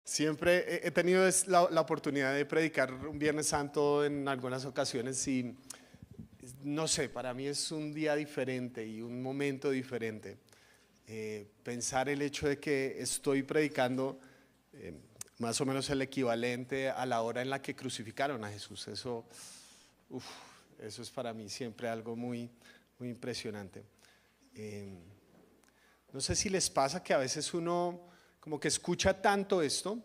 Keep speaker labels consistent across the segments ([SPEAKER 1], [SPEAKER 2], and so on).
[SPEAKER 1] Siempre he tenido la oportunidad de predicar un Viernes Santo en algunas ocasiones y no sé, para mí es un día diferente y un momento diferente. Pensar el hecho de que estoy predicando más o menos el equivalente a la hora en la que crucificaron a Jesús. Uf, eso es para mí siempre algo muy, muy impresionante. No sé si les pasa que a veces uno como que escucha tanto esto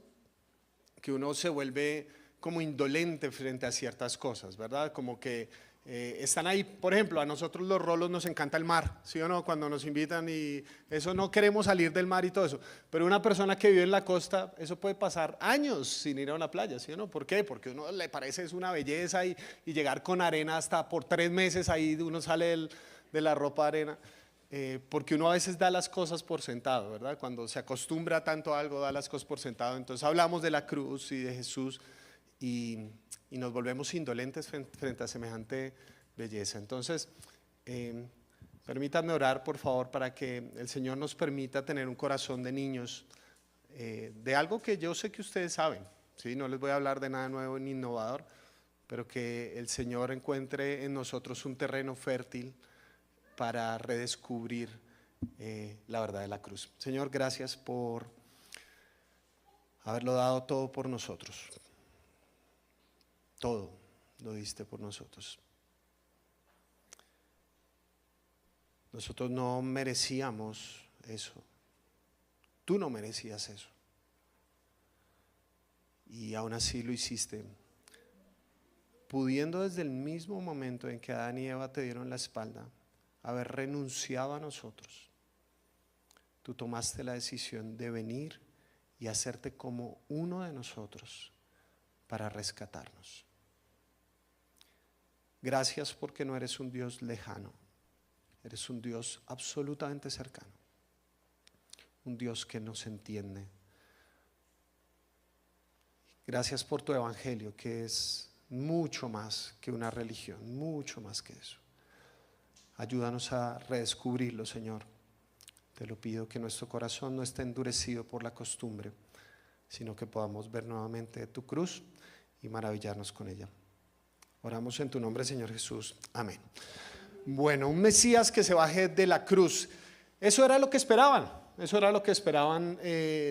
[SPEAKER 1] que uno se vuelve como indolente frente a ciertas cosas, ¿verdad? Como que están ahí, por ejemplo, a nosotros los rolos nos encanta el mar, ¿sí o no? Cuando nos invitan y eso, no queremos salir del mar y todo eso, pero una persona que vive en la costa, eso puede pasar años sin ir a una playa, ¿sí o no? ¿Por qué? Porque a uno le parece es una belleza y llegar con arena hasta por 3 meses, ahí uno sale de la ropa de arena. Porque uno a veces da las cosas por sentado, ¿verdad? Cuando se acostumbra tanto a algo, da las cosas por sentado. Entonces hablamos de la cruz y de Jesús y nos volvemos indolentes frente a semejante belleza. Entonces, permítanme orar, por favor, para que el Señor nos permita tener un corazón de niños, de algo que yo sé que ustedes saben, ¿sí? No les voy a hablar de nada nuevo ni innovador, pero que el Señor encuentre en nosotros un terreno fértil para redescubrir la verdad de la cruz. Señor, gracias por haberlo dado todo por nosotros. Todo lo diste por nosotros. Nosotros no merecíamos eso. Tú no merecías eso. Y aún así lo hiciste, pudiendo desde el mismo momento en que Adán y Eva te dieron la espalda, haber renunciado a nosotros. Tú tomaste la decisión de venir y hacerte como uno de nosotros para rescatarnos. Gracias porque no eres un Dios lejano, eres un Dios absolutamente cercano, un Dios que nos entiende. Gracias por tu evangelio, que es mucho más que una religión, mucho más que eso. Ayúdanos a redescubrirlo, Señor. Te lo pido, que nuestro corazón no esté endurecido por la costumbre, sino que podamos ver nuevamente tu cruz y maravillarnos con ella. Oramos en tu nombre, Señor Jesús. Amén. Bueno, un Mesías que se baje de la cruz. Eso era lo que esperaban. Eso era lo que esperaban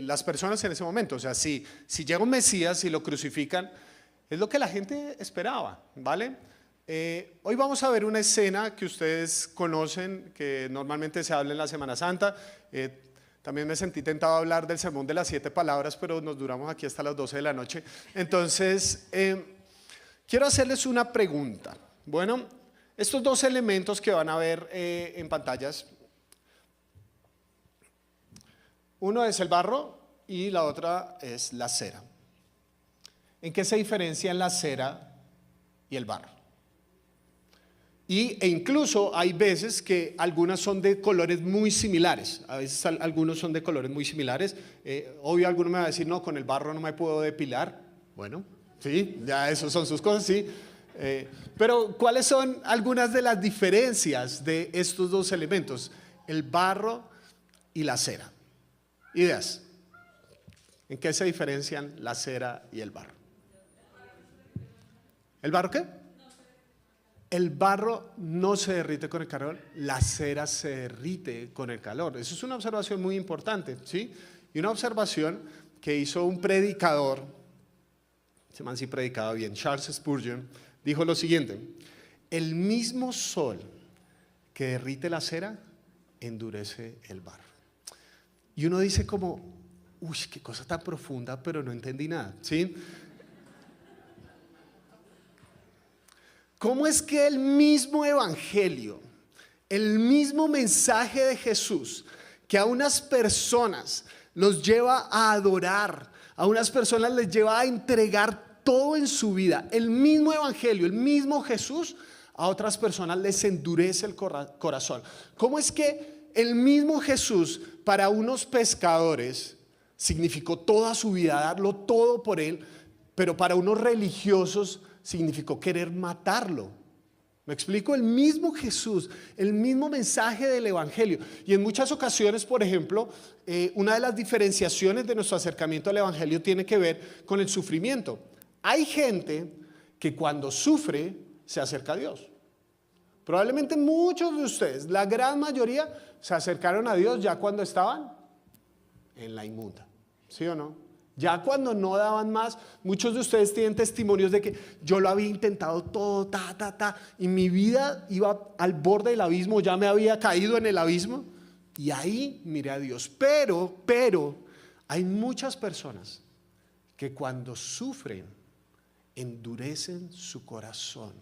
[SPEAKER 1] las personas en ese momento. O sea, si llega un Mesías y lo crucifican, es lo que la gente esperaba, ¿vale? Hoy vamos a ver una escena que ustedes conocen, que normalmente se habla en la Semana Santa. También me sentí tentado a hablar del sermón de las 7 palabras, pero nos duramos aquí hasta las 12 de la noche. Entonces, quiero hacerles una pregunta. Bueno, estos dos elementos que van a ver en pantallas, uno es el barro y la otra es la cera. ¿En qué se diferencian la cera y el barro? E incluso hay veces que algunas son de colores muy similares. A veces algunos son de colores muy similares. Obvio, alguno me va a decir, no, con el barro no me puedo depilar. Bueno, sí, ya eso son sus cosas, sí. Pero ¿cuáles son algunas de las diferencias de estos dos elementos? El barro y la cera. Ideas. ¿En qué se diferencian la cera y el barro? ¿El barro qué? El barro no se derrite con el calor, la cera se derrite con el calor. Eso es una observación muy importante, ¿sí? Y una observación que hizo un predicador, ese man sí predicaba bien, Charles Spurgeon, dijo lo siguiente: el mismo sol que derrite la cera endurece el barro. Y uno dice como, uy, qué cosa tan profunda, pero no entendí nada, ¿sí? ¿Cómo es que el mismo evangelio, el mismo mensaje de Jesús, que a unas personas los lleva a adorar, a unas personas les lleva a entregar todo en su vida, el mismo evangelio, el mismo Jesús, a otras personas les endurece el corazón? ¿Cómo es que el mismo Jesús para unos pescadores significó toda su vida, darlo todo por él, pero para unos religiosos significó querer matarlo? ¿Me explico? El mismo Jesús, el mismo mensaje del Evangelio. Y en muchas ocasiones, por ejemplo, una de las diferenciaciones de nuestro acercamiento al Evangelio tiene que ver con el sufrimiento. Hay gente que cuando sufre se acerca a Dios. Probablemente muchos de ustedes, la gran mayoría, se acercaron a Dios ya cuando estaban en la inmunda. ¿Sí o no? Ya cuando no daban más. Muchos de ustedes tienen testimonios de que yo lo había intentado todo, y mi vida iba al borde del abismo, ya me había caído en el abismo, y ahí miré a Dios. Pero hay muchas personas que cuando sufren endurecen su corazón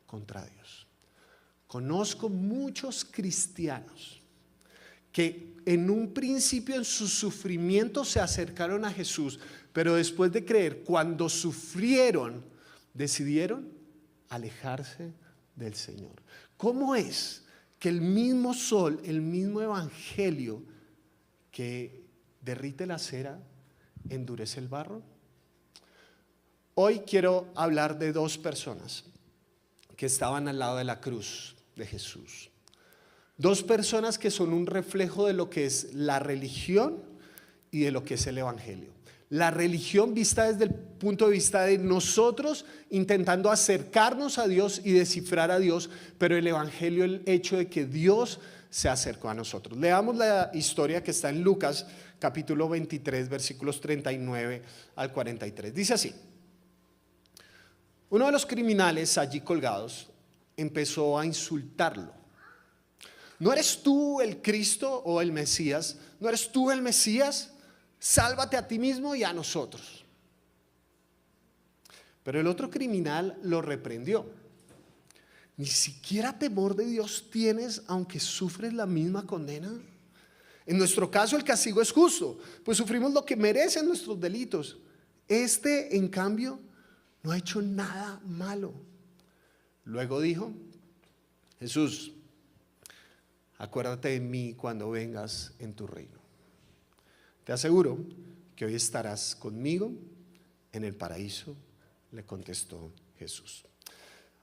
[SPEAKER 1] contra Dios. Conozco muchos cristianos que en un principio en su sufrimiento se acercaron a Jesús, pero después de creer, cuando sufrieron, decidieron alejarse del Señor. ¿Cómo es que el mismo sol, el mismo evangelio que derrite la cera, endurece el barro? Hoy quiero hablar de dos personas que estaban al lado de la cruz de Jesús. Dos personas que son un reflejo de lo que es la religión y de lo que es el evangelio. La religión vista desde el punto de vista de nosotros intentando acercarnos a Dios y descifrar a Dios, pero el evangelio, el hecho de que Dios se acercó a nosotros. Leamos la historia que está en Lucas capítulo 23 versículos 39 al 43. Dice así: uno de los criminales allí colgados empezó a insultarlo. ¿No eres tú el Cristo o el Mesías? ¿No eres tú el Mesías? Sálvate a ti mismo y a nosotros. Pero el otro criminal lo reprendió. ¿Ni siquiera temor de Dios tienes aunque sufres la misma condena? En nuestro caso el castigo es justo, pues sufrimos lo que merecen nuestros delitos. Este, en cambio, no ha hecho nada malo. Luego dijo: Jesús, acuérdate de mí cuando vengas en tu reino. Te aseguro que hoy estarás conmigo en el paraíso, le contestó Jesús.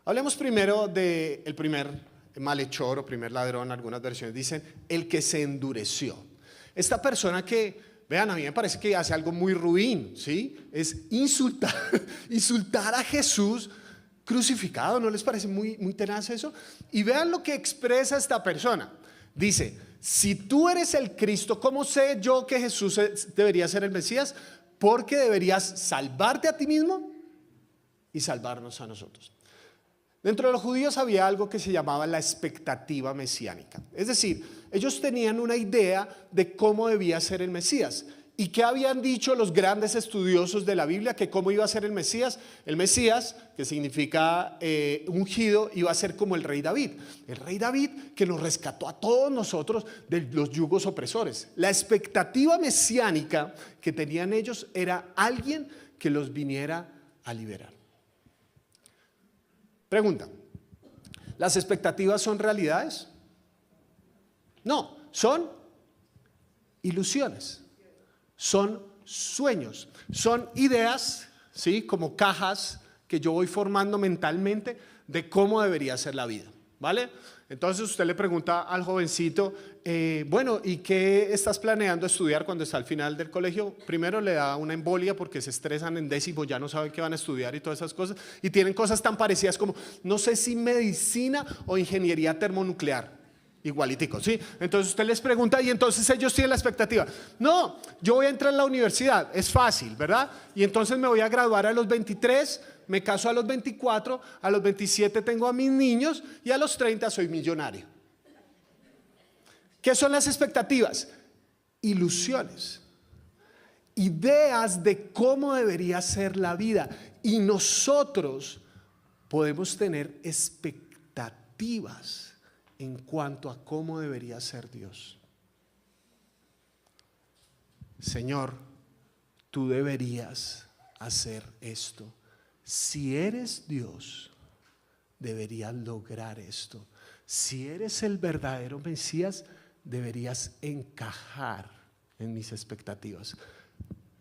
[SPEAKER 1] Hablemos primero del primer malhechor o primer ladrón. Algunas versiones dicen el que se endureció. Esta persona que, vean, a mí me parece que hace algo muy ruin, ¿sí? Es insultar a Jesús crucificado. ¿No les parece muy tenaz eso? Y vean lo que expresa esta persona. Dice: si tú eres el Cristo, ¿cómo sé yo que Jesús debería ser el Mesías? Porque deberías salvarte a ti mismo y salvarnos a nosotros. Dentro de los judíos había algo que se llamaba la expectativa mesiánica. Es decir, ellos tenían una idea de cómo debía ser el Mesías. ¿Y qué habían dicho los grandes estudiosos de la Biblia? Que cómo iba a ser el Mesías. El Mesías, que significa ungido, iba a ser como el rey David. El rey David que nos rescató a todos nosotros de los yugos opresores. La expectativa mesiánica que tenían ellos era alguien que los viniera a liberar. Pregunta: ¿las expectativas son realidades? No, son ilusiones. Son sueños, son ideas, ¿sí? Como cajas que yo voy formando mentalmente de cómo debería ser la vida, ¿vale? Entonces usted le pregunta al jovencito, bueno, ¿y qué estás planeando estudiar cuando está al final del colegio? Primero le da una embolia porque se estresan en décimo, ya no saben qué van a estudiar y todas esas cosas, y tienen cosas tan parecidas como, no sé si medicina o ingeniería termonuclear. Igualitico, ¿sí? Entonces usted les pregunta y entonces ellos tienen la expectativa. No, yo voy a entrar a la universidad, es fácil, ¿verdad? Y entonces me voy a graduar a los 23, me caso a los 24, a los 27 tengo a mis niños y a los 30 soy millonario. ¿Qué son las expectativas? Ilusiones, ideas de cómo debería ser la vida. Y nosotros podemos tener expectativas en cuanto a cómo debería ser Dios. Señor, tú deberías hacer esto. Si eres Dios, deberías lograr esto. Si eres el verdadero Mesías, deberías encajar en mis expectativas.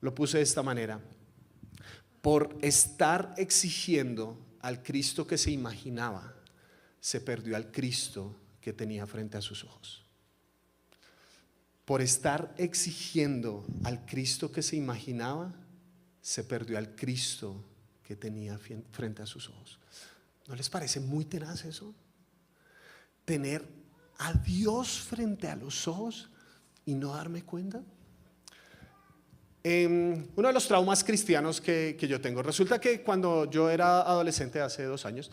[SPEAKER 1] Lo puse de esta manera: por estar exigiendo al Cristo que se imaginaba, se perdió al Cristo que tenía frente a sus ojos. Por estar exigiendo al Cristo que se imaginaba, se perdió al Cristo que tenía frente a sus ojos. ¿No les parece muy tenaz eso? Tener a Dios frente a los ojos y no darme cuenta. Uno de los traumas cristianos que yo tengo, resulta que cuando yo era adolescente hace 2 años,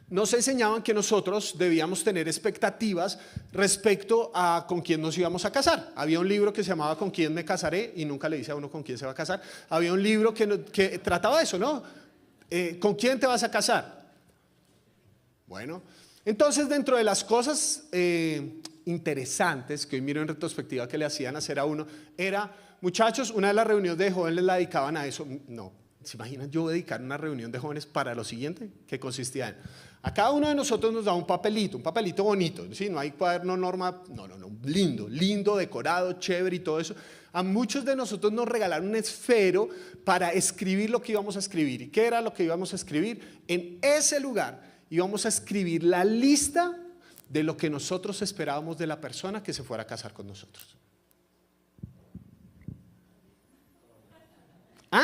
[SPEAKER 1] nos enseñaban que nosotros debíamos tener expectativas respecto a con quién nos íbamos a casar. Había un libro que se llamaba ¿Con quién me casaré? Y nunca le dice a uno con quién se va a casar. Había un libro que trataba de eso, ¿no? ¿Con quién te vas a casar? Bueno, entonces dentro de las cosas interesantes que hoy miro en retrospectiva que le hacían hacer a uno, era, muchachos, una de las reuniones de jóvenes la dedicaban a eso. No, ¿se imaginan yo dedicar una reunión de jóvenes para lo siguiente? Que consistía en, a cada uno de nosotros nos da un papelito bonito, ¿sí? No hay cuaderno norma, no, lindo, decorado, chévere y todo eso. A muchos de nosotros nos regalaron un esfero para escribir lo que íbamos a escribir. ¿Y qué era lo que íbamos a escribir? En ese lugar íbamos a escribir la lista de lo que nosotros esperábamos de la persona que se fuera a casar con nosotros. ¿Ah?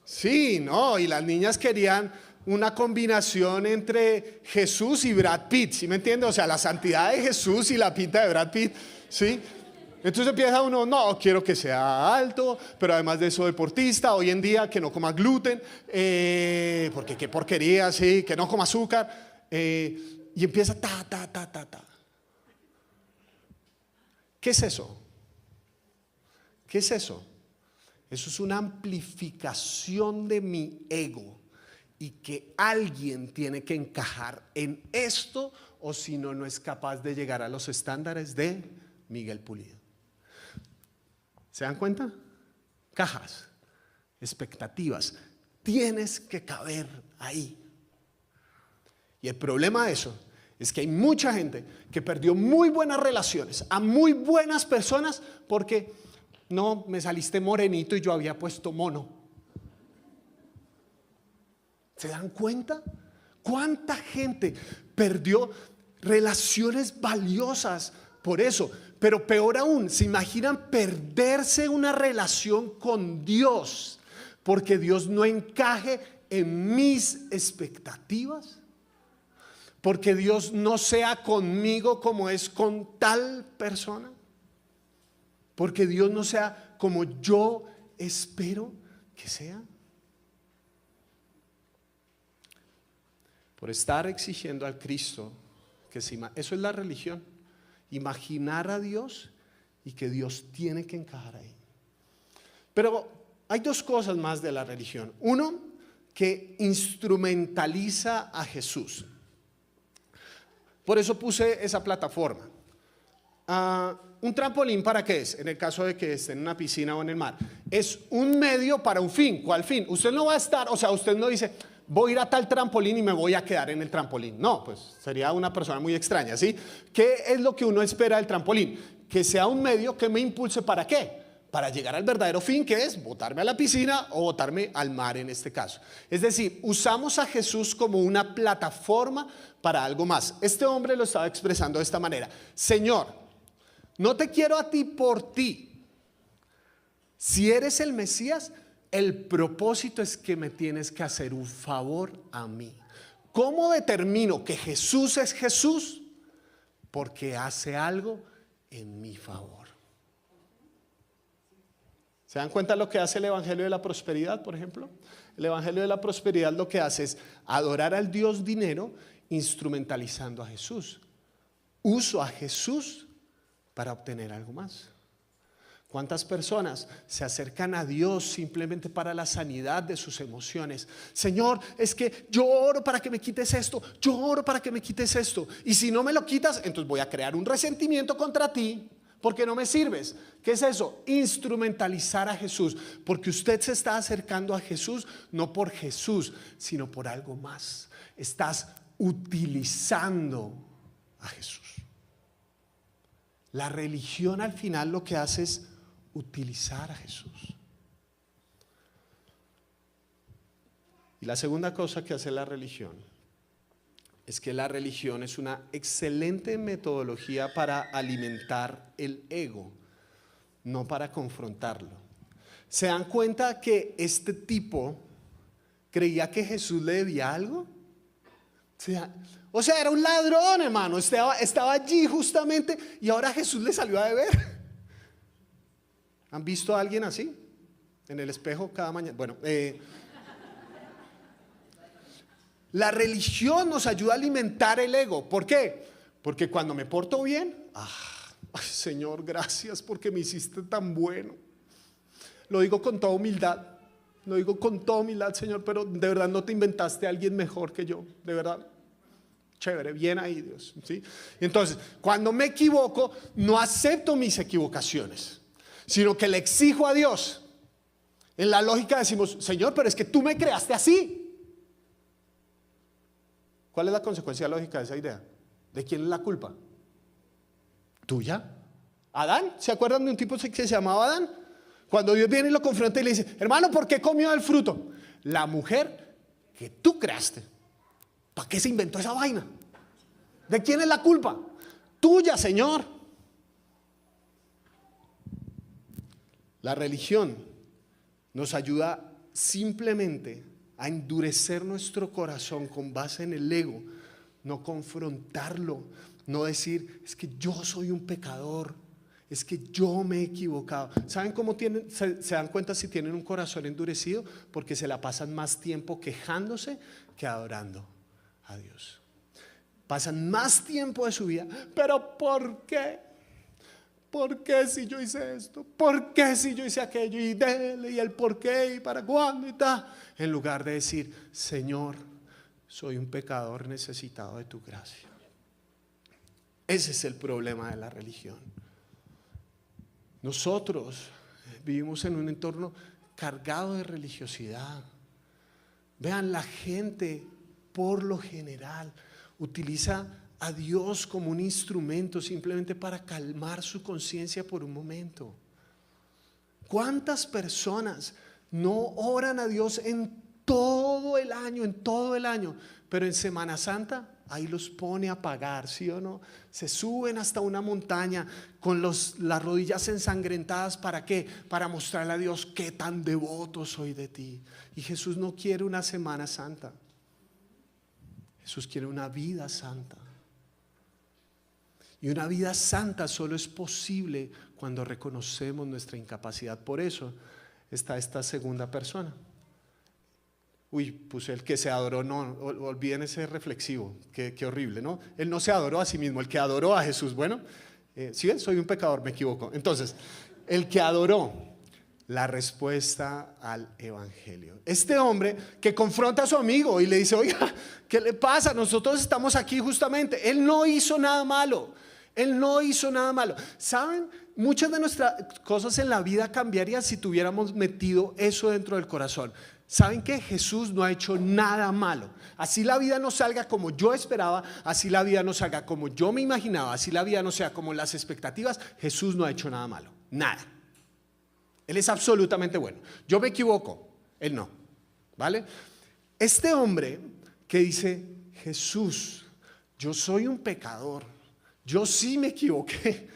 [SPEAKER 1] Sí, no, y las niñas querían una combinación entre Jesús y Brad Pitt, ¿sí me entiende? O sea, la santidad de Jesús y la pinta de Brad Pitt, ¿sí? Entonces empieza uno, no, quiero que sea alto, pero además de eso deportista, hoy en día que no coma gluten, porque qué porquería, sí, que no coma azúcar, y empieza ta. ¿Qué es eso? ¿Qué es eso? Eso es una amplificación de mi ego y que alguien tiene que encajar en esto o si no, no es capaz de llegar a los estándares de Miguel Pulido. ¿Se dan cuenta? Cajas, expectativas, tienes que caber ahí. Y el problema de eso es que hay mucha gente que perdió muy buenas relaciones a muy buenas personas porque no, me saliste morenito y yo había puesto mono. ¿Se dan cuenta? ¿Cuánta gente perdió relaciones valiosas por eso? Pero peor aún, ¿se imaginan perderse una relación con Dios porque Dios no encaje en mis expectativas? Porque Dios no sea conmigo como es con tal persona. Porque Dios no sea como yo espero que sea. Por estar exigiendo al Cristo que eso es la religión. Imaginar a Dios y que Dios tiene que encajar ahí. Pero hay 2 cosas más de la religión. Uno, que instrumentaliza a Jesús. Por eso puse esa plataforma. ¿Un trampolín para qué es? En el caso de que esté en una piscina o en el mar. Es un medio para un fin. ¿Cuál fin? Usted no va a estar, o sea, usted no dice, voy a ir a tal trampolín y me voy a quedar en el trampolín. No, pues sería una persona muy extraña, ¿sí? ¿Qué es lo que uno espera del trampolín? Que sea un medio que me impulse ¿para qué? Para llegar al verdadero fin, que es botarme a la piscina o botarme al mar en este caso. Es decir, usamos a Jesús como una plataforma para algo más. Este hombre lo estaba expresando de esta manera. Señor, no te quiero a ti por ti. Si eres el Mesías, el propósito es que me tienes que hacer un favor a mí. ¿Cómo determino que Jesús es Jesús? Porque hace algo en mi favor. ¿Se dan cuenta lo que hace el Evangelio de la Prosperidad, por ejemplo? El Evangelio de la Prosperidad lo que hace es adorar al Dios dinero instrumentalizando a Jesús. Uso a Jesús para obtener algo más. ¿Cuántas personas se acercan a Dios simplemente para la sanidad de sus emociones? Señor, es que yo oro para que me quites esto, yo oro para que me quites esto. Y si no me lo quitas, entonces voy a crear un resentimiento contra ti porque no me sirves. ¿Qué es eso? Instrumentalizar a Jesús. Porque usted se está acercando a Jesús no por Jesús, sino por algo más. Estás utilizando a Jesús. La religión al final lo que hace es utilizar a Jesús. Y la segunda cosa que hace la religión es que la religión es una excelente metodología para alimentar el ego, no para confrontarlo. ¿Se dan cuenta que este tipo creía que Jesús le debía algo? O sea, era un ladrón, hermano, estaba allí justamente y ahora Jesús le salió a deber. ¿Han visto a alguien así? En el espejo cada mañana. Bueno, la religión nos ayuda a alimentar el ego. ¿Por qué? Porque cuando me porto bien, ay, Señor, gracias porque me hiciste tan bueno. Lo digo con toda humildad. Lo digo con toda humildad, Señor, pero de verdad no te inventaste a alguien mejor que yo, de verdad. Chévere, bien ahí, Dios, ¿sí? Entonces, cuando me equivoco, no acepto mis equivocaciones, sino que le exijo a Dios. En la lógica decimos, Señor, pero es que tú me creaste así. ¿Cuál es la consecuencia lógica de esa idea? ¿De quién es la culpa? ¿Tuya? ¿Adán? ¿Se acuerdan de un tipo que se llamaba Adán? Cuando Dios viene y lo confronta y le dice, hermano, ¿por qué comió del fruto? La mujer que tú creaste. ¿Para qué se inventó esa vaina? ¿De quién es la culpa? Tuya, Señor. La religión nos ayuda simplemente a endurecer nuestro corazón con base en el ego, no confrontarlo, no decir, es que yo soy un pecador, es que yo me he equivocado. ¿Saben cómo se dan cuenta si tienen un corazón endurecido? Porque se la pasan más tiempo quejándose que adorando a Dios. Pasan más tiempo de su vida, pero ¿por qué? ¿Por qué si yo hice esto? ¿Por qué si yo hice aquello? Y dele, y el por qué, y para cuándo, y tal. En lugar de decir, Señor, soy un pecador necesitado de tu gracia. Ese es el problema de la religión. Nosotros vivimos en un entorno cargado de religiosidad. Vean, la gente por lo general utiliza a Dios como un instrumento simplemente para calmar su conciencia por un momento. ¿Cuántas personas no oran a Dios en todo el año, pero en Semana Santa ahí los pone a pagar, ¿sí o no? Se suben hasta una montaña con las rodillas ensangrentadas, ¿para qué? Para mostrarle a Dios qué tan devoto soy de ti. Y Jesús no quiere una Semana Santa. Jesús quiere una vida santa. Y una vida santa solo es posible cuando reconocemos nuestra incapacidad. Por eso está esta segunda persona. Uy, puse el que se adoró, no, olviden ese reflexivo, qué horrible, ¿no? Él no se adoró a sí mismo, el que adoró a Jesús. Bueno, ¿sí ven? Soy un pecador, me equivoco. Entonces, el que adoró, la respuesta al evangelio. Este hombre que confronta a su amigo y le dice, oiga, ¿qué le pasa? Nosotros estamos aquí justamente. Él no hizo nada malo. Él no hizo nada malo. ¿Saben? Muchas de nuestras cosas en la vida cambiarían si tuviéramos metido eso dentro del corazón. ¿Saben qué? Jesús no ha hecho nada malo. Así la vida no salga como yo esperaba, así la vida no salga como yo me imaginaba, así la vida no sea como las expectativas, Jesús no ha hecho nada malo. Nada. Él es absolutamente bueno. Yo me equivoco, él no. ¿Vale? Este hombre que dice, Jesús, yo soy un pecador, yo sí me equivoqué,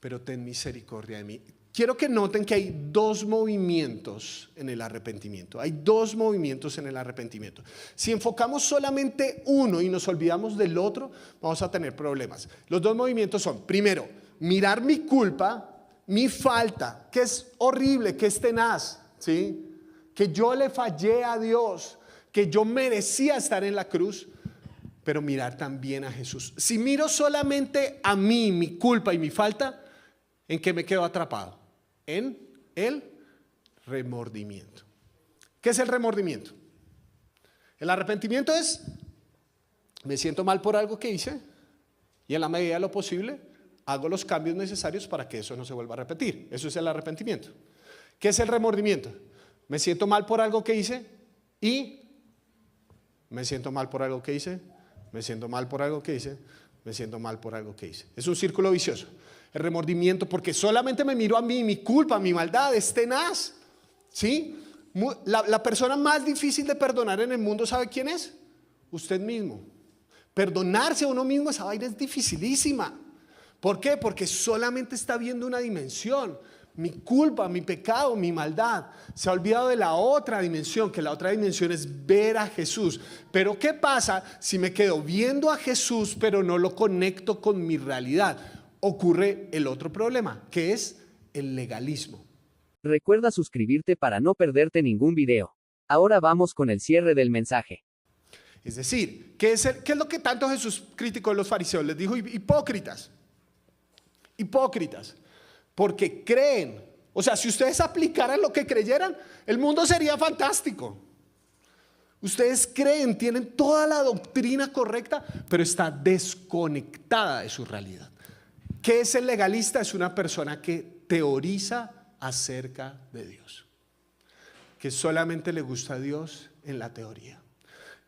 [SPEAKER 1] pero ten misericordia de mí. Quiero que noten que hay dos movimientos en el arrepentimiento. Hay dos movimientos en el arrepentimiento. Si enfocamos solamente uno y nos olvidamos del otro, vamos a tener problemas. Los dos movimientos son, primero, mirar mi culpa, mi falta, que es horrible, que es tenaz, ¿sí? Que yo le fallé a Dios, que yo merecía estar en la cruz, pero mirar también a Jesús. Si miro solamente a mí, mi culpa y mi falta, ¿en qué me quedo atrapado? En el remordimiento. ¿Qué es el remordimiento? El arrepentimiento es, me siento mal por algo que hice y en la medida de lo posible hago los cambios necesarios para que eso no se vuelva a repetir. Eso es el arrepentimiento. ¿Qué es el remordimiento? Me siento mal por algo que hice y me siento mal por algo que hice, me siento mal por algo que hice, me siento mal por algo que hice. Es un círculo vicioso. El remordimiento, porque solamente me miro a mí, mi culpa, mi maldad es tenaz, ¿sí? La persona más difícil de perdonar en el mundo, ¿sabe quién es? Usted mismo. Perdonarse a uno mismo, esa vaina es dificilísima. ¿Por qué? Porque solamente está viendo una dimensión. Mi culpa, mi pecado, mi maldad. Se ha olvidado de la otra dimensión, que la otra dimensión es ver a Jesús. Pero ¿qué pasa si me quedo viendo a Jesús pero no lo conecto con mi realidad? Ocurre el otro problema, que es el legalismo.
[SPEAKER 2] Recuerda suscribirte para no perderte ningún video. Ahora vamos con el cierre del mensaje.
[SPEAKER 1] Es decir, ¿qué es lo que tanto Jesús criticó a los fariseos? Les dijo hipócritas. Hipócritas. Porque creen. O sea, si ustedes aplicaran lo que creyeran, el mundo sería fantástico. Ustedes creen, tienen toda la doctrina correcta, pero está desconectada de su realidad. ¿Qué es el legalista? Es una persona que teoriza acerca de Dios, que solamente le gusta a Dios en la teoría,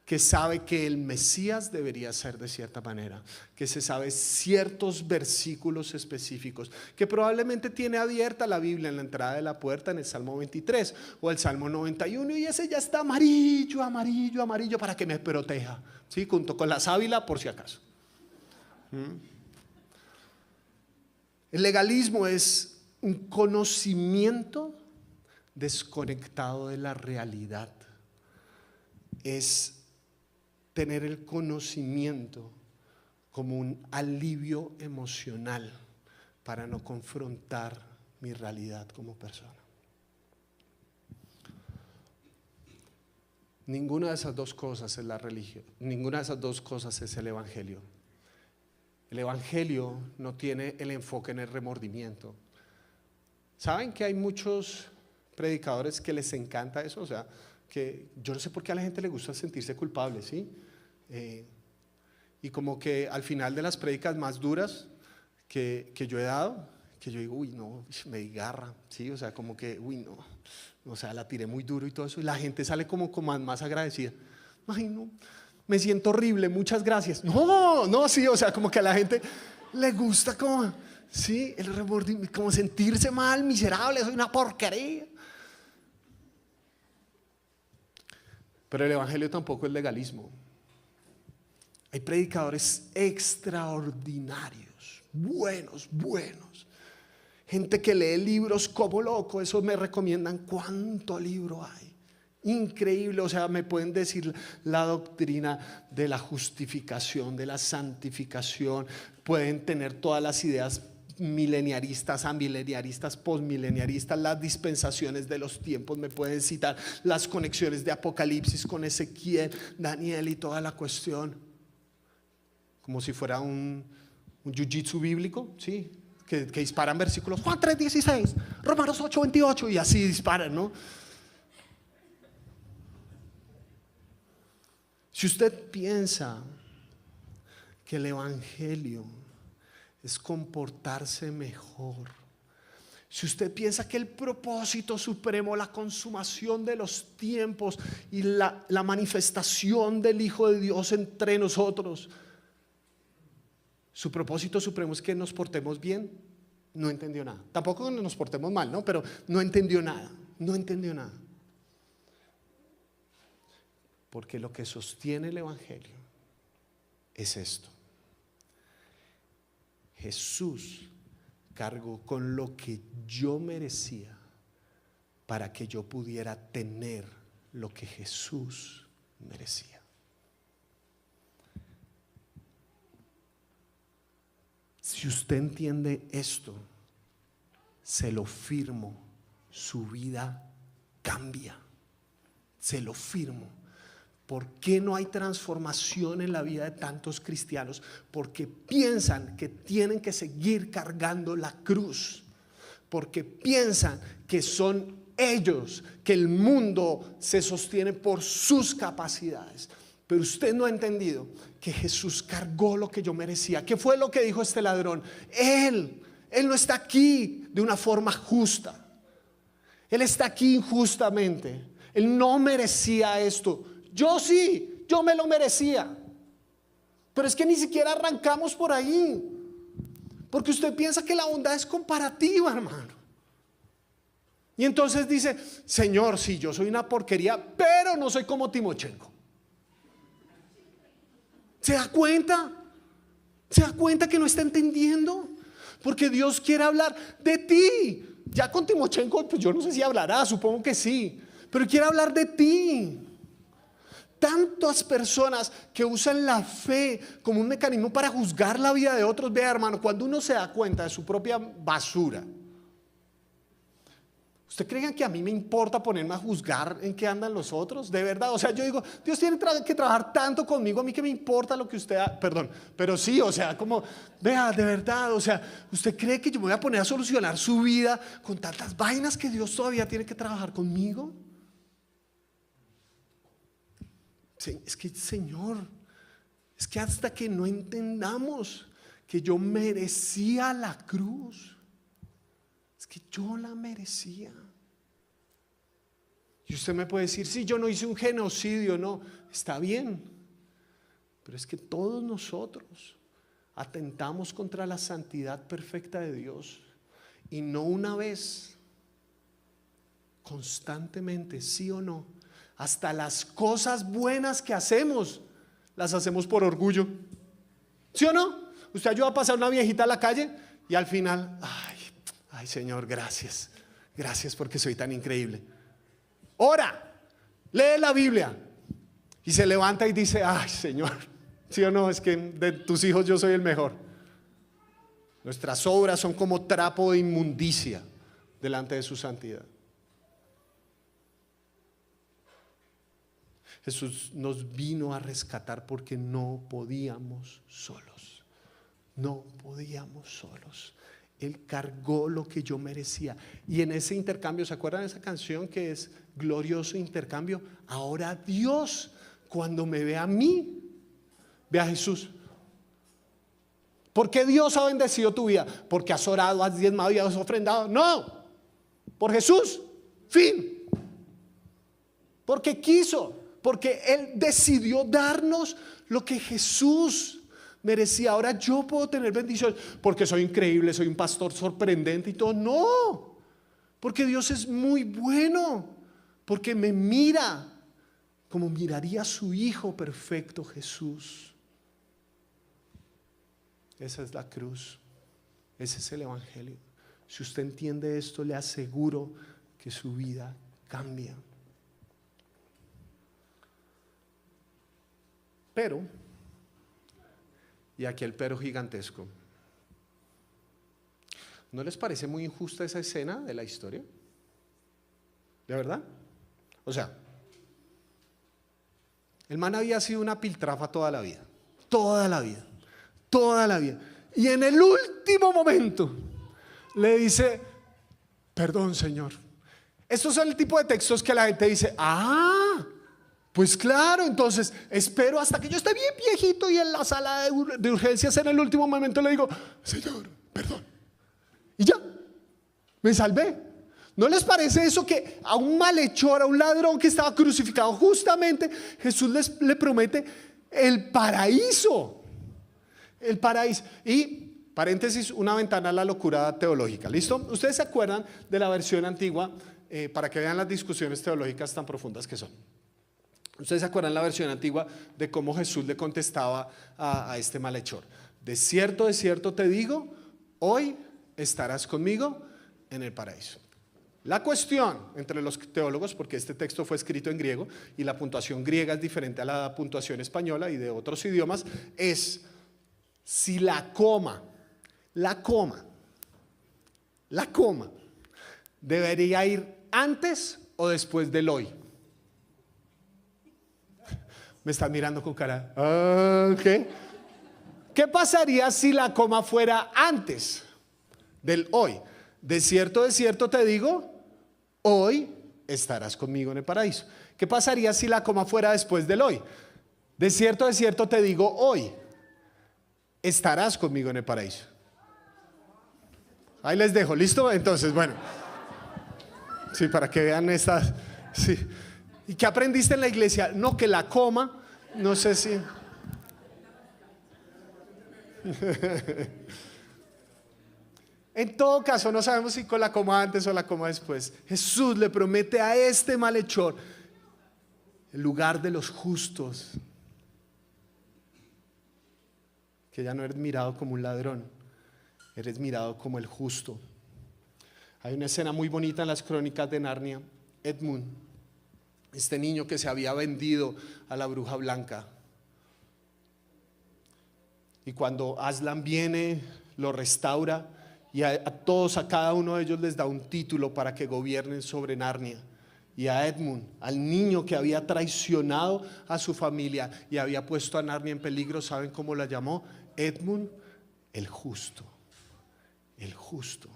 [SPEAKER 1] que sabe que el Mesías debería ser de cierta manera, que se sabe ciertos versículos específicos, que probablemente tiene abierta la Biblia en la entrada de la puerta en el Salmo 23 o el Salmo 91 y ese ya está amarillo, amarillo, amarillo para que me proteja, ¿sí? Junto con la sábila por si acaso. El legalismo es un conocimiento desconectado de la realidad. Es tener el conocimiento como un alivio emocional para no confrontar mi realidad como persona. Ninguna de esas dos cosas es la religión, ninguna de esas dos cosas es el evangelio. El evangelio no tiene el enfoque en el remordimiento. ¿Saben que hay muchos predicadores que les encanta eso? O sea, que yo no sé por qué a la gente le gusta sentirse culpable, ¿sí? Y como que al final de las prédicas más duras que yo he dado, que yo digo, uy, no, me desgarra, ¿sí? O sea, como que, uy, no, o sea, la tiré muy duro y todo eso, y la gente sale como más agradecida. Ay, no, me siento horrible, muchas gracias. No, sí, o sea, como que a la gente le gusta como, sí, el remordimiento, como sentirse mal, miserable, soy una porquería. Pero el evangelio tampoco es legalismo. Hay predicadores extraordinarios, buenos. Gente que lee libros como loco, eso me recomiendan cuánto libro hay. Increíble, o sea, me pueden decir la doctrina de la justificación, de la santificación, pueden tener todas las ideas mileniaristas, amileniaristas, postmileniaristas, las dispensaciones de los tiempos, me pueden citar las conexiones de Apocalipsis con Ezequiel, Daniel y toda la cuestión, como si fuera un jiu-jitsu bíblico, ¿sí? Que disparan versículos, Juan 3:16, Romanos 8:28 y así disparan, ¿no? Si usted piensa que el evangelio es comportarse mejor, si usted piensa que el propósito supremo, la consumación de los tiempos y la manifestación del Hijo de Dios entre nosotros, su propósito supremo es que nos portemos bien, no entendió nada. Tampoco que nos portemos mal, ¿no? Pero no entendió nada. Porque lo que sostiene el evangelio es esto. Jesús cargó con lo que yo merecía para que yo pudiera tener lo que Jesús merecía. Si usted entiende esto, se lo firmo, su vida cambia. Se lo firmo. ¿Por qué no hay transformación en la vida de tantos cristianos? Porque piensan que tienen que seguir cargando la cruz. Porque piensan que son ellos, que el mundo se sostiene por sus capacidades. Pero usted no ha entendido que Jesús cargó lo que yo merecía. ¿Qué fue lo que dijo este ladrón? Él no está aquí de una forma justa. Él está aquí injustamente. Él no merecía esto. Yo sí, yo me lo merecía. Pero es que ni siquiera arrancamos por ahí. Porque usted piensa que la bondad es comparativa, hermano. Y entonces dice, Señor, sí, yo soy una porquería, pero no soy como Timochenko. ¿Se da cuenta? ¿Se da cuenta que no está entendiendo? Porque Dios quiere hablar de ti. Ya con Timochenko, pues yo no sé si hablará, supongo que sí, pero quiere hablar de ti. Tantas personas que usan la fe como un mecanismo para juzgar la vida de otros. Vea, hermano, cuando uno se da cuenta de su propia basura, ¿usted cree que a mí me importa ponerme a juzgar en qué andan los otros? De verdad, o sea, yo digo, Dios tiene que trabajar tanto conmigo, a mí que me importa lo que usted perdón, pero sí, o sea, como, vea, de verdad, o sea, ¿usted cree que yo me voy a poner a solucionar su vida con tantas vainas que Dios todavía tiene que trabajar conmigo? Sí, es que, Señor, es que hasta que no entendamos que yo merecía la cruz, es que yo la merecía. Y usted me puede decir, sí, yo no hice un genocidio, no, está bien, pero es que todos nosotros atentamos contra la santidad perfecta de Dios, y no una vez, constantemente, sí o no. Hasta las cosas buenas que hacemos, las hacemos por orgullo, ¿sí o no? Usted ayuda a pasar una viejita a la calle y al final, ay Señor, gracias porque soy tan increíble. Ora, lee la Biblia y se levanta y dice, ay Señor, ¿sí o no? Es que de tus hijos yo soy el mejor. Nuestras obras son como trapo de inmundicia delante de su santidad. Jesús nos vino a rescatar porque no podíamos solos. No podíamos solos. Él cargó lo que yo merecía. Y en ese intercambio, ¿se acuerdan de esa canción que es glorioso intercambio? Ahora Dios, cuando me ve a mí, ve a Jesús. ¿Por qué Dios ha bendecido tu vida? ¿Porque has orado, has diezmado y has ofrendado? No, por Jesús, fin. Porque quiso. Porque Él decidió darnos lo que Jesús merecía. Ahora yo puedo tener bendiciones porque soy increíble, soy un pastor sorprendente y todo. No, porque Dios es muy bueno, porque me mira como miraría a su Hijo perfecto Jesús. Esa es la cruz, ese es el Evangelio. Si usted entiende esto, le aseguro que su vida cambia. Pero, y aquí el pero gigantesco, ¿no les parece muy injusta esa escena de la historia? ¿De verdad? O sea, el man había sido una piltrafa toda la vida, toda la vida, toda la vida. Y en el último momento le dice, perdón Señor. Estos son el tipo de textos que la gente dice, pues claro, entonces espero hasta que yo esté bien viejito y en la sala de urgencias en el último momento le digo, Señor, perdón. Y ya, me salvé. ¿No les parece eso que a un malhechor, a un ladrón que estaba crucificado, justamente Jesús le promete el paraíso? El paraíso. Y, paréntesis, una ventana a la locura teológica. ¿Listo? ¿Ustedes se acuerdan de la versión antigua? Para que vean las discusiones teológicas tan profundas que son. ¿Ustedes se acuerdan la versión antigua de cómo Jesús le contestaba a este malhechor? De cierto te digo, hoy estarás conmigo en el paraíso. La cuestión entre los teólogos, porque este texto fue escrito en griego y la puntuación griega es diferente a la puntuación española y de otros idiomas, es si la coma debería ir antes o después del hoy. Me están mirando con cara, ¿qué? ¿Qué pasaría si la coma fuera antes del hoy? De cierto te digo, hoy estarás conmigo en el paraíso. ¿Qué pasaría si la coma fuera después del hoy? De cierto te digo, hoy estarás conmigo en el paraíso. Ahí les dejo, ¿listo? Entonces, bueno. Sí, para que vean estas. Sí. ¿Y qué aprendiste en la iglesia? No, que la coma, no sé si. En todo caso, no sabemos si con la coma antes o la coma después. Jesús le promete a este malhechor el lugar de los justos. Que ya no eres mirado como un ladrón, eres mirado como el justo. Hay una escena muy bonita en las crónicas de Narnia. Edmund, este niño que se había vendido a la bruja blanca. Y cuando Aslan viene, lo restaura y a todos, a cada uno de ellos les da un título para que gobiernen sobre Narnia. Y a Edmund, al niño que había traicionado a su familia y había puesto a Narnia en peligro, ¿saben cómo la llamó? Edmund, el justo. El justo.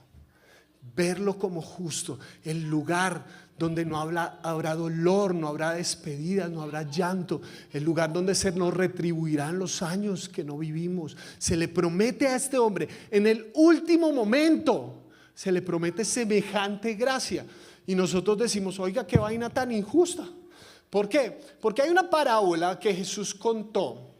[SPEAKER 1] Verlo como justo, el lugar donde no habrá dolor, no habrá despedidas, no habrá llanto, el lugar donde se nos retribuirán los años que no vivimos. Se le promete a este hombre en el último momento, se le promete semejante gracia. Y nosotros decimos, oiga, qué vaina tan injusta. ¿Por qué? Porque hay una parábola que Jesús contó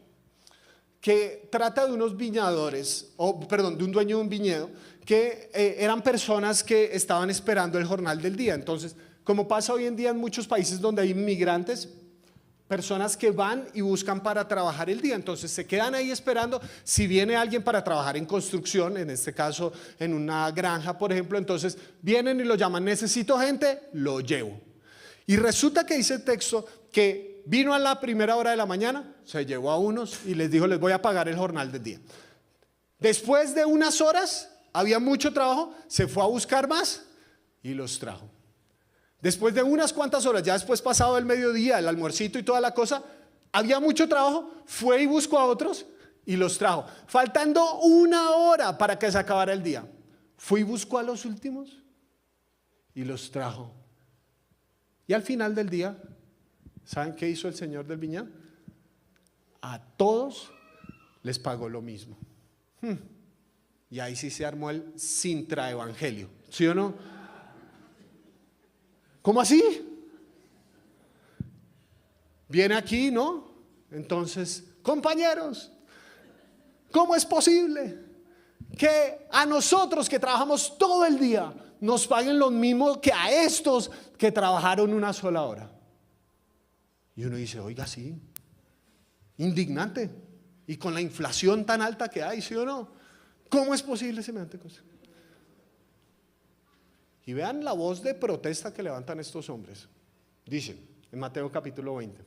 [SPEAKER 1] que trata de unos viñadores, de un dueño de un viñedo, que eran personas que estaban esperando el jornal del día. Entonces, como pasa hoy en día en muchos países donde hay inmigrantes, personas que van y buscan para trabajar el día, entonces se quedan ahí esperando. Si viene alguien para trabajar en construcción, en este caso en una granja por ejemplo, entonces vienen y lo llaman, necesito gente, lo llevo. Y resulta que dice el texto que vino a la primera hora de la mañana, se llevó a unos y les dijo, les voy a pagar el jornal del día. Después de unas horas, había mucho trabajo, se fue a buscar más y los trajo. Después de unas cuantas horas, ya después pasado el mediodía, el almuercito y toda la cosa, había mucho trabajo, fue y buscó a otros y los trajo. Faltando una hora para que se acabara el día, fue y buscó a los últimos y los trajo. Y al final del día, ¿saben qué hizo el señor del viñedo? A todos les pagó lo mismo. Y ahí sí se armó el sintraevangelio, ¿sí o no? ¿Cómo así? Viene aquí, ¿no? Entonces, compañeros, ¿cómo es posible que a nosotros que trabajamos todo el día nos paguen lo mismo que a estos que trabajaron una sola hora? Y uno dice, oiga, sí, indignante. Y con la inflación tan alta que hay, ¿sí o no? ¿Cómo es posible semejante cosa? Y vean la voz de protesta que levantan estos hombres. Dicen en Mateo capítulo 20.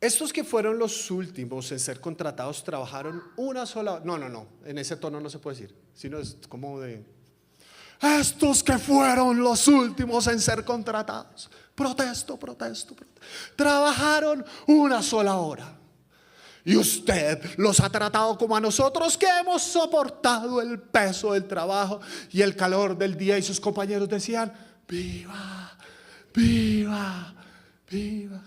[SPEAKER 1] Estos que fueron los últimos en ser contratados trabajaron una sola hora. No, en ese tono no se puede decir, sino es como de estos que fueron los últimos en ser contratados. Protesto. Trabajaron una sola hora. Y usted los ha tratado como a nosotros que hemos soportado el peso del trabajo y el calor del día. Y sus compañeros decían, viva, viva, viva.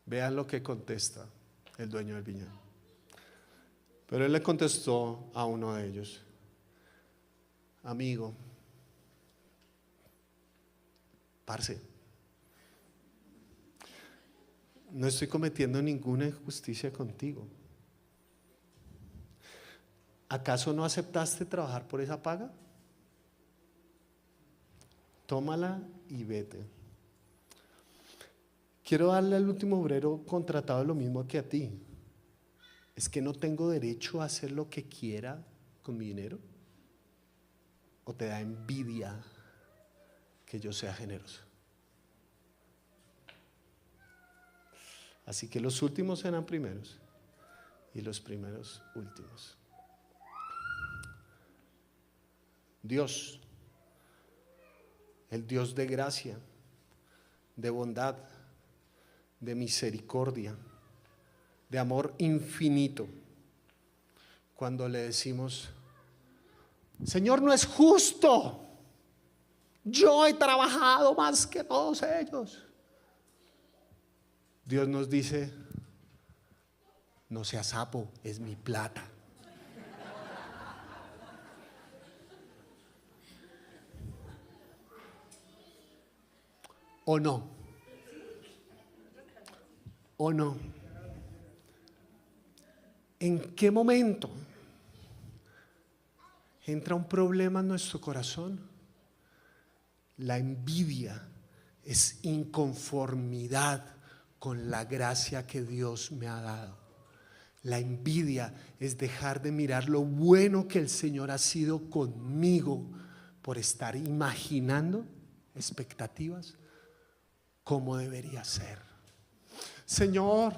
[SPEAKER 1] Vean lo que contesta el dueño del viñedo. Pero él le contestó a uno de ellos, amigo, parce, no estoy cometiendo ninguna injusticia contigo. ¿Acaso no aceptaste trabajar por esa paga? Tómala y vete. Quiero darle al último obrero contratado lo mismo que a ti. ¿Es que no tengo derecho a hacer lo que quiera con mi dinero? ¿O te da envidia que yo sea generoso? Así que los últimos serán primeros y los primeros últimos. Dios, el Dios de gracia, de bondad, de misericordia, de amor infinito, cuando le decimos, Señor, no es justo, yo he trabajado más que todos ellos. Dios nos dice, no seas sapo, es mi plata. ¿O no? ¿O no? ¿En qué momento entra un problema en nuestro corazón. La envidia es inconformidad con la gracia que Dios me ha dado. La envidia es dejar de mirar lo bueno que el Señor ha sido conmigo por estar imaginando expectativas como debería ser. Señor,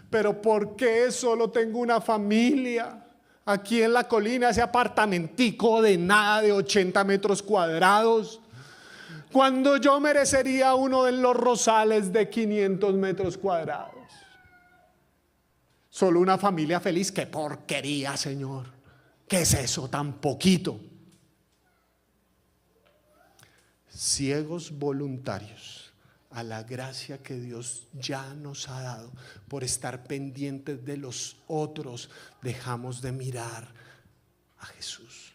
[SPEAKER 1] pero ¿por qué solo tengo una familia? Aquí en la colina, ese apartamentico de nada de 80 metros cuadrados, cuando yo merecería uno de los Rosales de 500 metros cuadrados. Solo una familia feliz. ¡Qué porquería, Señor! ¿Qué es eso tan poquito? Ciegos voluntarios a la gracia que Dios ya nos ha dado, por estar pendientes de los otros, dejamos de mirar a Jesús.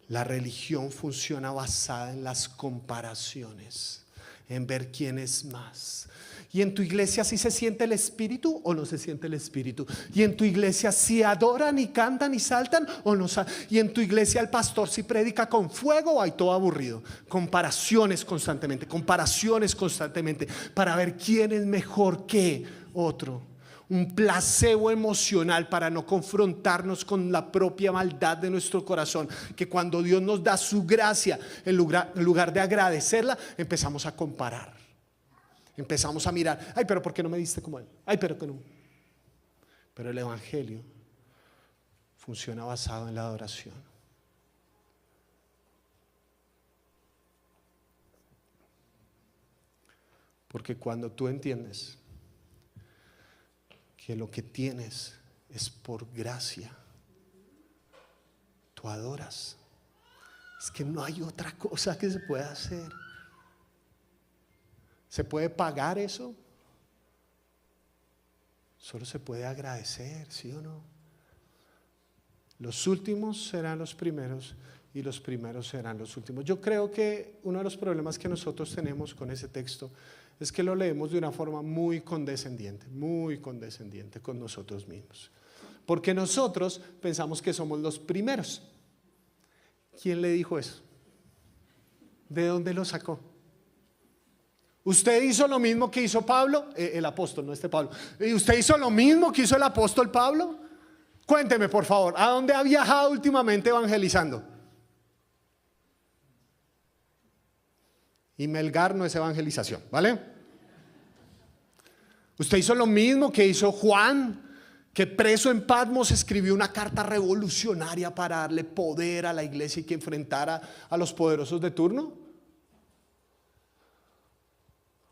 [SPEAKER 1] La religión funciona basada en las comparaciones, en ver quién es más. ¿Y en tu iglesia sí se siente el Espíritu o no se siente el Espíritu? ¿Y en tu iglesia sí adoran y cantan y saltan o no? ¿Y en tu iglesia el pastor sí predica con fuego o hay todo aburrido? Comparaciones constantemente para ver quién es mejor que otro. Un placebo emocional para no confrontarnos con la propia maldad de nuestro corazón, que cuando Dios nos da su gracia, en lugar de agradecerla, empezamos a comparar. Empezamos a mirar, ay, pero ¿por qué no me diste como él? Ay, pero que no. Pero el evangelio funciona basado en la adoración. Porque cuando tú entiendes que lo que tienes es por gracia, tú adoras. Es que no hay otra cosa que se pueda hacer. ¿Se puede pagar eso? Solo se puede agradecer, ¿sí o no? Los últimos serán los primeros y los primeros serán los últimos. Yo creo que uno de los problemas que nosotros tenemos con ese texto es que lo leemos de una forma muy condescendiente con nosotros mismos. Porque nosotros pensamos que somos los primeros. ¿Quién le dijo eso? ¿De dónde lo sacó? ¿Usted hizo lo mismo que hizo Pablo? El apóstol, no este Pablo. ¿Y usted hizo lo mismo que hizo el apóstol Pablo? Cuénteme, por favor, ¿a dónde ha viajado últimamente evangelizando? Y Melgar no es evangelización, ¿vale? ¿Usted hizo lo mismo que hizo Juan, que preso en Patmos escribió una carta revolucionaria para darle poder a la iglesia y que enfrentara a los poderosos de turno?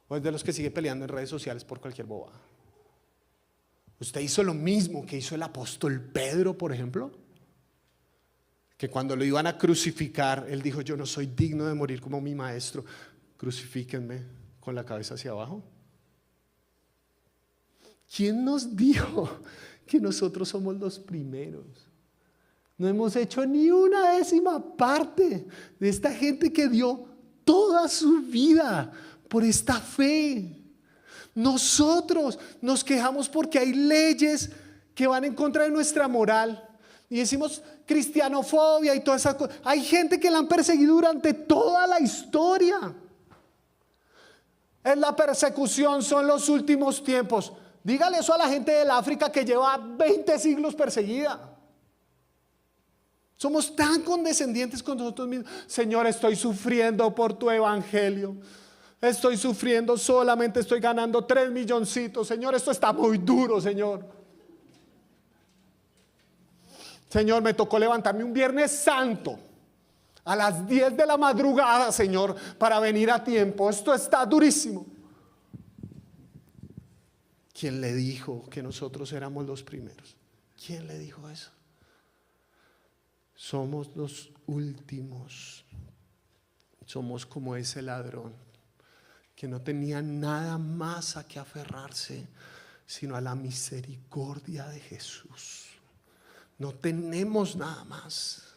[SPEAKER 1] ¿O es de los que sigue peleando en redes sociales por cualquier bobada? ¿Usted hizo lo mismo que hizo el apóstol Pedro, por ejemplo? Que cuando lo iban a crucificar, él dijo: yo no soy digno de morir como mi maestro, crucifíquenme con la cabeza hacia abajo. ¿Quién nos dijo que nosotros somos los primeros? No hemos hecho ni una décima parte de esta gente que dio toda su vida por esta fe. Nosotros nos quejamos porque hay leyes que van en contra de nuestra moral y decimos cristianofobia y todas esas cosas. Hay gente que la han perseguido durante toda la historia. Es la persecución, son los últimos tiempos. Dígale eso a la gente del África que lleva 20 siglos perseguida. Somos tan condescendientes con nosotros mismos. Señor, estoy sufriendo por tu evangelio. Estoy sufriendo, solamente estoy ganando 3 milloncitos. Señor, esto está muy duro, Señor. Señor, me tocó levantarme un Viernes Santo a las 10 de la madrugada, Señor, para venir a tiempo. Esto está durísimo. ¿Quién le dijo que nosotros éramos los primeros? ¿Quién le dijo eso? Somos los últimos. Somos como ese ladrón que no tenía nada más a que aferrarse sino a la misericordia de Jesús. No tenemos nada más.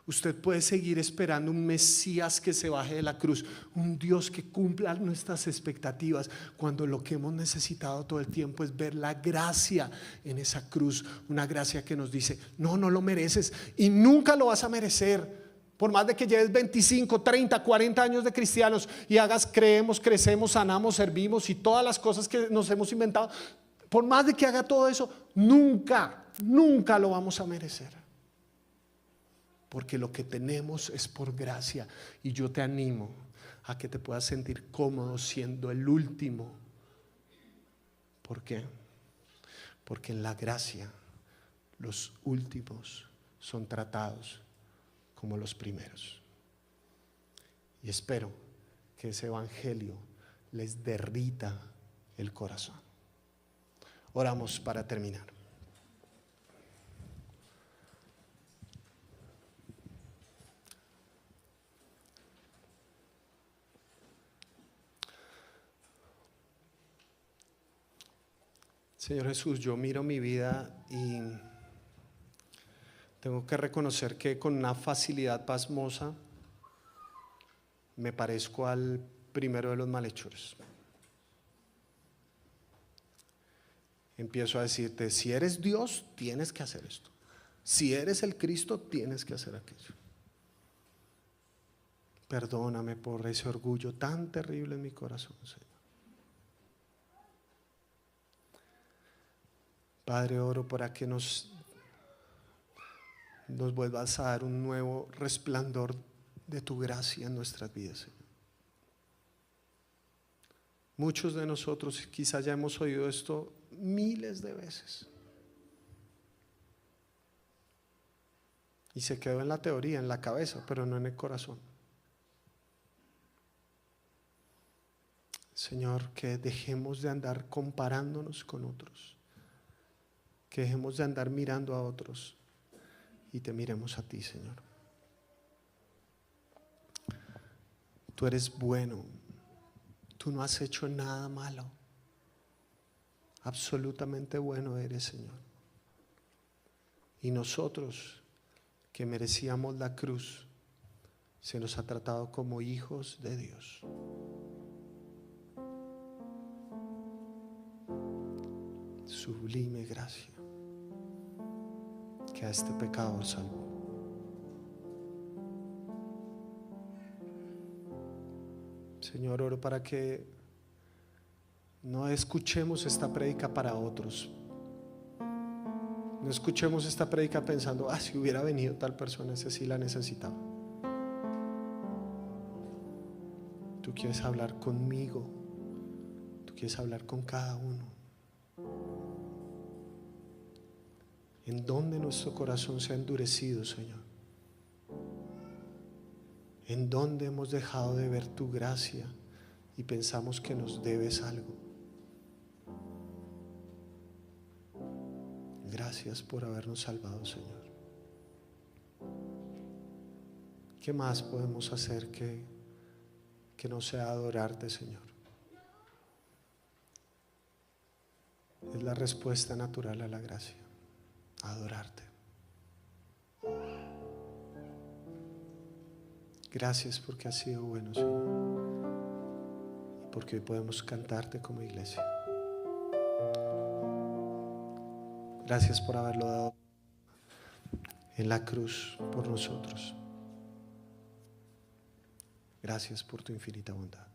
[SPEAKER 1] Usted puede seguir esperando un Mesías que se baje de la cruz, un Dios que cumpla nuestras expectativas, cuando lo que hemos necesitado todo el tiempo es ver la gracia en esa cruz, una gracia que nos dice, no, no lo mereces y nunca lo vas a merecer. Por más de que lleves 25, 30, 40 años de cristianos y hagas, creemos, crecemos, sanamos, servimos y todas las cosas que nos hemos inventado, por más de que haga todo eso, nunca lo vamos a merecer. Porque lo que tenemos es por gracia. Y yo te animo a que te puedas sentir cómodo siendo el último. ¿Por qué? Porque en la gracia los últimos son tratados como los primeros. Y espero que ese evangelio les derrita el corazón. Oramos para terminar. Señor Jesús, yo miro mi vida y tengo que reconocer que con una facilidad pasmosa me parezco al primero de los malhechores. Empiezo a decirte, si eres Dios, tienes que hacer esto. Si eres el Cristo, tienes que hacer aquello. Perdóname por ese orgullo tan terrible en mi corazón, Señor. Padre, oro para que nos vuelvas a dar un nuevo resplandor de tu gracia en nuestras vidas, Señor. Muchos de nosotros quizás ya hemos oído esto miles de veces y se quedó en la teoría, en la cabeza, pero no en el corazón. Señor, que dejemos de andar comparándonos con otros, que dejemos de andar mirando a otros y te miremos a ti, Señor. Tú eres bueno, tú no has hecho nada malo, absolutamente bueno eres, Señor. Y nosotros que merecíamos la cruz, se nos ha tratado como hijos de Dios. Sublime gracia que a este pecador salvó. Señor, oro para que no escuchemos esta prédica para otros. No escuchemos esta prédica pensando, si hubiera venido tal persona, ese sí la necesitaba. Tú quieres hablar conmigo, tú quieres hablar con cada uno. En donde nuestro corazón se ha endurecido, Señor. En donde hemos dejado de ver tu gracia y pensamos que nos debes algo. Gracias por habernos salvado, Señor. ¿Qué más podemos hacer que no sea adorarte, Señor? Es la respuesta natural a la gracia, adorarte. Gracias porque has sido bueno, Señor, y porque hoy podemos cantarte como iglesia. Gracias por haberlo dado en la cruz por nosotros. Gracias por tu infinita bondad.